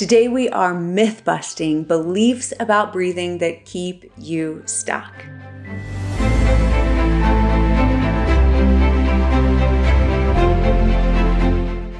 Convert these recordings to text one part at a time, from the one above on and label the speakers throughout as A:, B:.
A: Today we are myth busting beliefs about breathing that keep you stuck.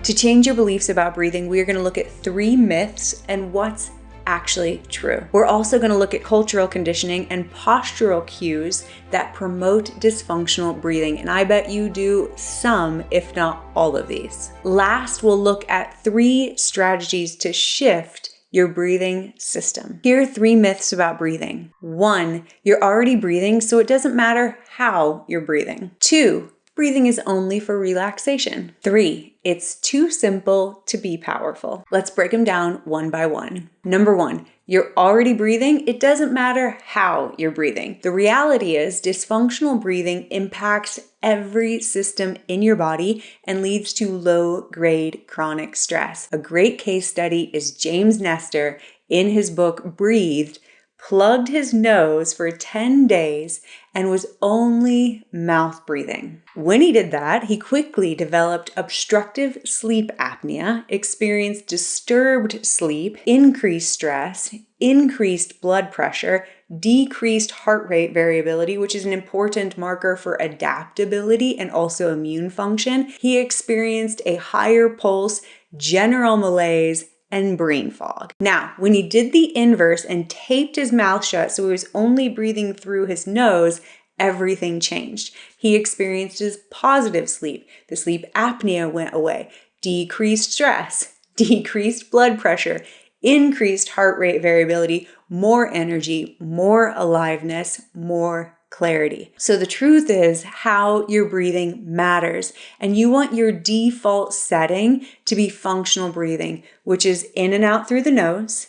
A: To change your beliefs about breathing, we are going to look at 3 myths and what's actually true. We're also going to look at cultural conditioning and postural cues that promote dysfunctional breathing, and I bet you do some, if not all of these. Last, we'll look at 3 strategies to shift your breathing system. Here are 3 myths about breathing. 1, you're already breathing, so it doesn't matter how you're breathing. 2, breathing is only for relaxation. 3, it's too simple to be powerful. Let's break them down one by one. Number 1, you're already breathing. It doesn't matter how you're breathing. The reality is dysfunctional breathing impacts every system in your body and leads to low-grade chronic stress. A great case study is James Nestor in his book Breathed, plugged his nose for 10 days and was only mouth breathing. When he did that, he quickly developed obstructive sleep apnea, experienced disturbed sleep, increased stress, increased blood pressure, decreased heart rate variability, which is an important marker for adaptability and also immune function. He experienced a higher pulse, general malaise, and brain fog. Now, when he did the inverse and taped his mouth shut so he was only breathing through his nose, everything changed. He experienced his positive sleep. The sleep apnea went away. Decreased stress, decreased blood pressure, increased heart rate variability, more energy, more aliveness, more clarity. So the truth is how you're breathing matters, and you want your default setting to be functional breathing, which is in and out through the nose,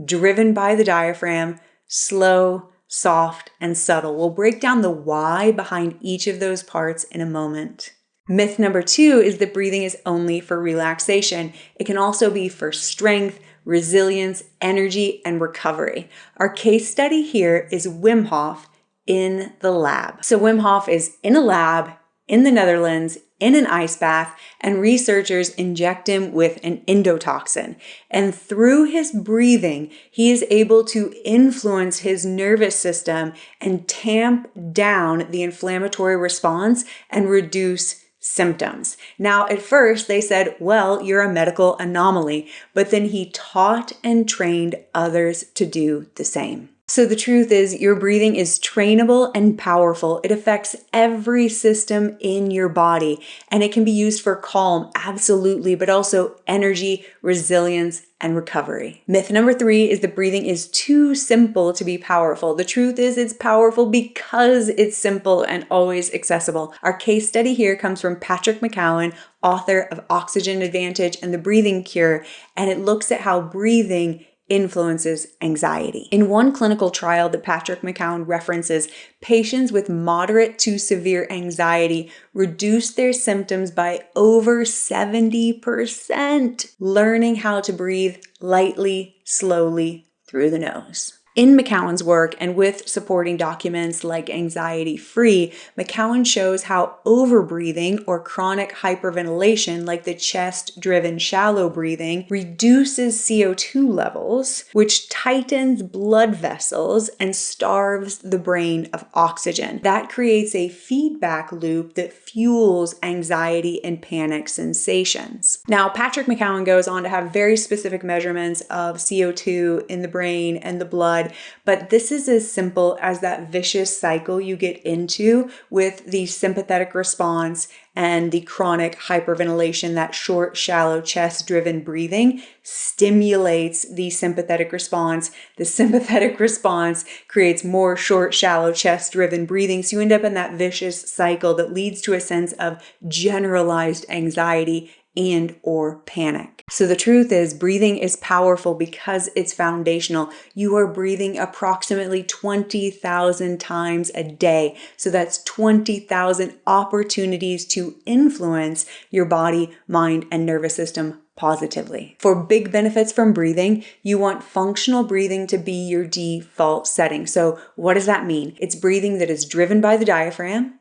A: driven by the diaphragm, slow, soft, and subtle. We'll break down the why behind each of those parts in a moment. Myth number 2 is that breathing is only for relaxation. It can also be for strength, resilience, energy, and recovery. Our case study here is Wim Hof in the lab. So Wim Hof is in a lab in the Netherlands in an ice bath, and researchers inject him with an endotoxin. And through his breathing, he is able to influence his nervous system and tamp down the inflammatory response and reduce symptoms. Now, at first they said, well, you're a medical anomaly, but then he taught and trained others to do the same. So the truth is your breathing is trainable and powerful. It affects every system in your body, and it can be used for calm, absolutely, but also energy, resilience, and recovery. Myth number 3 is that breathing is too simple to be powerful. The truth is it's powerful because it's simple and always accessible. Our case study here comes from Patrick McKeown, author of Oxygen Advantage and the Breathing Cure, and it looks at how breathing influences anxiety. In one clinical trial that Patrick McKeown references, patients with moderate to severe anxiety reduced their symptoms by over 70%, learning how to breathe lightly, slowly through the nose. In McKeown's work and with supporting documents like Anxiety Free, McKeown shows how overbreathing or chronic hyperventilation, like the chest-driven shallow breathing, reduces CO2 levels, which tightens blood vessels and starves the brain of oxygen. That creates a feedback loop that fuels anxiety and panic sensations. Now, Patrick McKeown goes on to have very specific measurements of CO2 in the brain and the blood, but this is as simple as that vicious cycle you get into with the sympathetic response and the chronic hyperventilation. That short, shallow, chest-driven breathing stimulates the sympathetic response. The sympathetic response creates more short, shallow, chest-driven breathing. So you end up in that vicious cycle that leads to a sense of generalized anxiety and or panic. So the truth is breathing is powerful because it's foundational. You are breathing approximately 20,000 times a day. So that's 20,000 opportunities to influence your body, mind, and nervous system positively. For big benefits from breathing, you want functional breathing to be your default setting. So what does that mean? It's breathing that is driven by the diaphragm,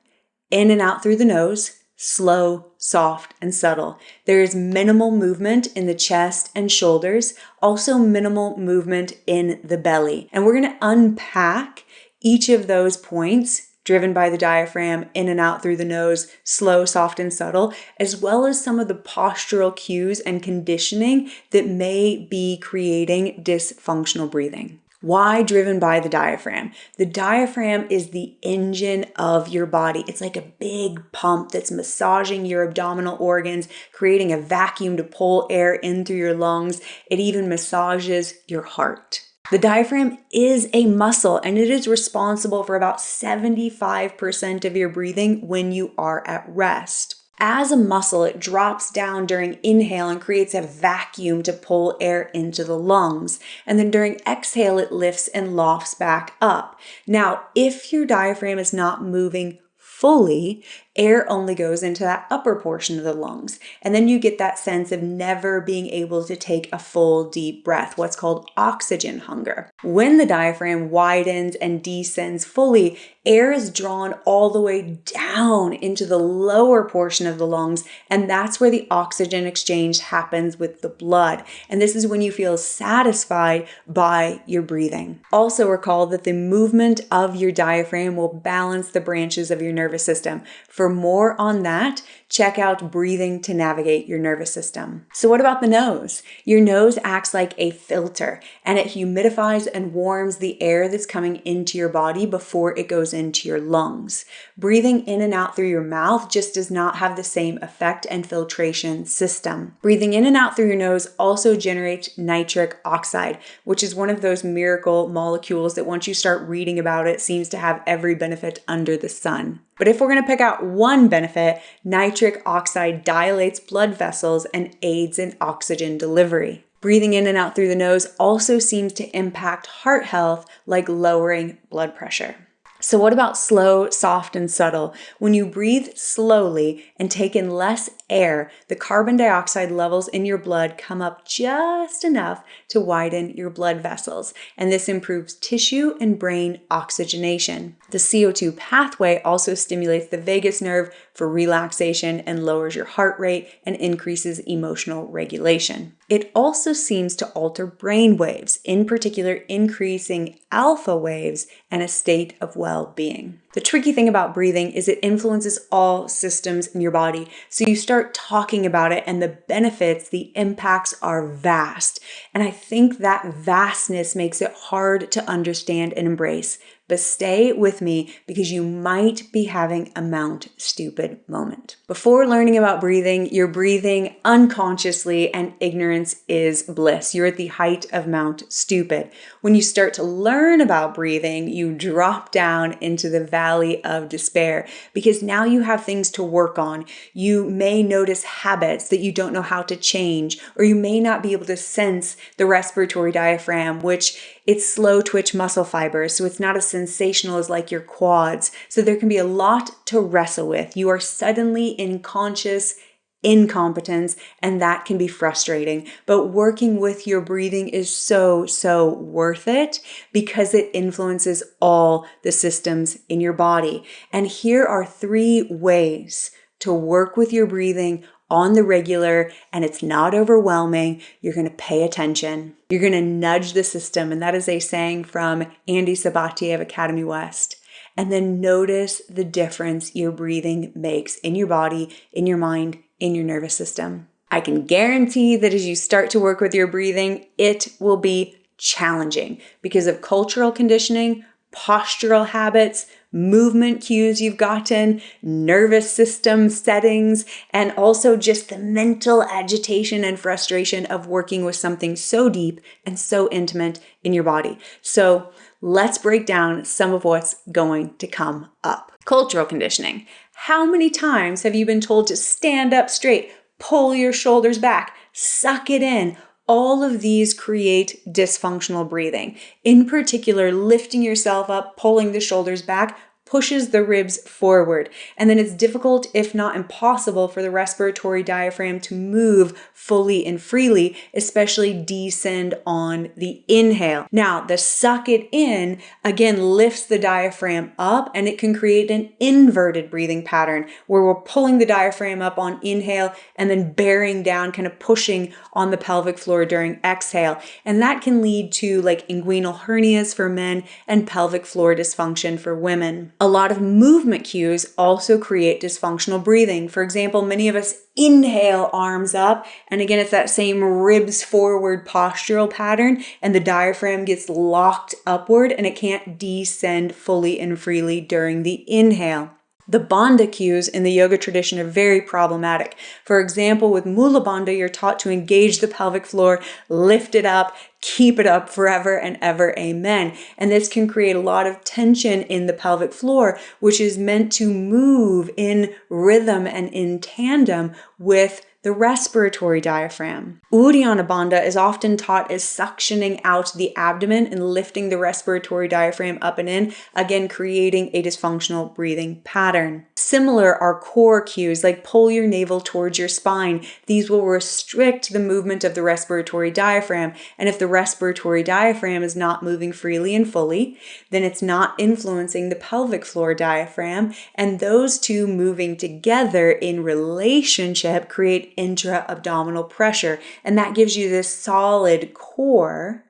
A: in and out through the nose, slow, soft, and subtle. There is minimal movement in the chest and shoulders, also minimal movement in the belly. And we're going to unpack each of those points driven by the diaphragm, in and out through the nose, slow, soft, and subtle, as well as some of the postural cues and conditioning that may be creating dysfunctional breathing. Why driven by the diaphragm? The diaphragm is the engine of your body. It's like a big pump that's massaging your abdominal organs, creating a vacuum to pull air in through your lungs. It even massages your heart. The diaphragm is a muscle, and it is responsible for about 75% of your breathing when you are at rest. As a muscle, it drops down during inhale and creates a vacuum to pull air into the lungs. And then during exhale, it lifts and lofts back up. Now, if your diaphragm is not moving fully, air only goes into that upper portion of the lungs. And then you get that sense of never being able to take a full deep breath, what's called oxygen hunger. When the diaphragm widens and descends fully, air is drawn all the way down into the lower portion of the lungs, and that's where the oxygen exchange happens with the blood. And this is when you feel satisfied by your breathing. Also recall that the movement of your diaphragm will balance the branches of your nervous system. For more on that, check out Breathing to Navigate Your Nervous System. So what about the nose? Your nose acts like a filter, and it humidifies and warms the air that's coming into your body before it goes into your lungs. Breathing in and out through your mouth just does not have the same effect and filtration system. Breathing in and out through your nose also generates nitric oxide, which is one of those miracle molecules that once you start reading about it, seems to have every benefit under the sun. But if we're going to pick out one benefit, nitric oxide dilates blood vessels and aids in oxygen delivery. Breathing in and out through the nose also seems to impact heart health, like lowering blood pressure. So what about slow, soft, and subtle? When you breathe slowly and take in less air, the carbon dioxide levels in your blood come up just enough to widen your blood vessels, and this improves tissue and brain oxygenation. The CO2 pathway also stimulates the vagus nerve for relaxation and lowers your heart rate and increases emotional regulation. It also seems to alter brain waves, in particular increasing alpha waves and a state of well-being. The tricky thing about breathing is it influences all systems in your body. So you start talking about it and the benefits, the impacts are vast. And I think that vastness makes it hard to understand and embrace. But stay with me because you might be having a Mount Stupid moment. Before learning about breathing, you're breathing unconsciously and ignorance is bliss. You're at the height of Mount Stupid. When you start to learn about breathing, you drop down into the valley of despair because now you have things to work on. You may notice habits that you don't know how to change, or you may not be able to sense the respiratory diaphragm, which it's slow twitch muscle fibers, so it's not as sensational as like your quads. So there can be a lot to wrestle with. You are suddenly in conscious incompetence, and that can be frustrating. But working with your breathing is so worth it because it influences all the systems in your body. And here are 3 ways to work with your breathing on the regular, and it's not overwhelming. You're going to pay attention. You're going to nudge the system, and that is a saying from Andy Sabatier of Academy West. And then notice the difference your breathing makes in your body, in your mind, in your nervous system. I can guarantee that as you start to work with your breathing, it will be challenging because of cultural conditioning, postural habits, movement cues you've gotten, nervous system settings, and also just the mental agitation and frustration of working with something so deep and so intimate in your body. So let's break down some of what's going to come up. Cultural conditioning. How many times have you been told to stand up straight, pull your shoulders back, suck it in? All of these create dysfunctional breathing. In particular, lifting yourself up, pulling the shoulders back pushes the ribs forward. And then it's difficult, if not impossible, for the respiratory diaphragm to move fully and freely, especially descend on the inhale. Now, the suck it in, again, lifts the diaphragm up, and it can create an inverted breathing pattern where we're pulling the diaphragm up on inhale and then bearing down, kind of pushing on the pelvic floor during exhale. And that can lead to like inguinal hernias for men and pelvic floor dysfunction for women. A lot of movement cues also create dysfunctional breathing. For example, many of us inhale arms up, and again, it's that same ribs forward postural pattern, and the diaphragm gets locked upward and it can't descend fully and freely during the inhale. The bandha cues in the yoga tradition are very problematic. For example, with Mula Bandha, you're taught to engage the pelvic floor, lift it up, keep it up forever and ever, amen. And this can create a lot of tension in the pelvic floor, which is meant to move in rhythm and in tandem with the respiratory diaphragm. Uddiyana Bandha is often taught as suctioning out the abdomen and lifting the respiratory diaphragm up and in, again creating a dysfunctional breathing pattern. Similar are core cues like pull your navel towards your spine. These will restrict the movement of the respiratory diaphragm, and if the respiratory diaphragm is not moving freely and fully, then it's not influencing the pelvic floor diaphragm, and those two moving together in relationship create intra-abdominal pressure, and that gives you this solid core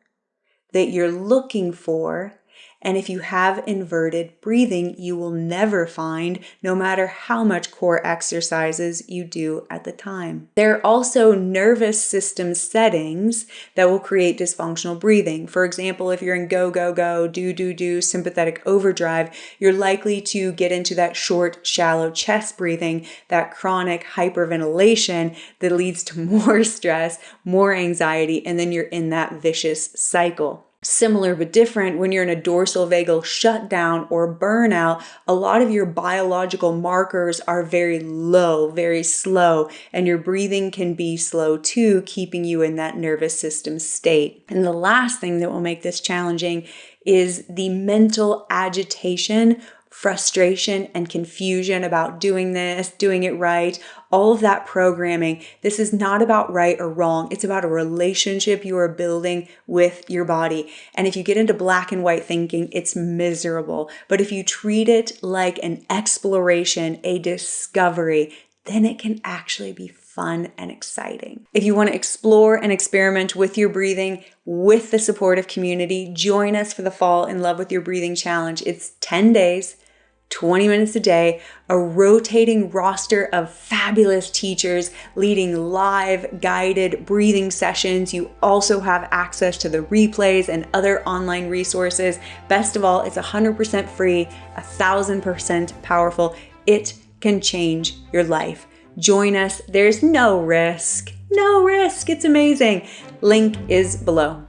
A: that you're looking for. And if you have inverted breathing, you will never find, no matter how much core exercises you do at the time. There are also nervous system settings that will create dysfunctional breathing. For example, if you're in go, go, go, do, do, do, sympathetic overdrive, you're likely to get into that short, shallow chest breathing, that chronic hyperventilation that leads to more stress, more anxiety, and then you're in that vicious cycle. Similar but different, when you're in a dorsal vagal shutdown or burnout, a lot of your biological markers are very low, very slow, and your breathing can be slow too, keeping you in that nervous system state. And the last thing that will make this challenging is the mental agitation, frustration, and confusion about doing this, doing it right, all of that programming. This is not about right or wrong. It's about a relationship you are building with your body. And if you get into black and white thinking, it's miserable. But if you treat it like an exploration, a discovery, then it can actually be fun and exciting. If you want to explore and experiment with your breathing with the supportive community, join us for the Fall in Love with Your Breathing Challenge. It's 10 days, 20 minutes a day, a rotating roster of fabulous teachers leading live guided breathing sessions. You also have access to the replays and other online resources. Best of all, it's 100% free, 1000% powerful. It can change your life. Join us. There's no risk. No risk. It's amazing. Link is below.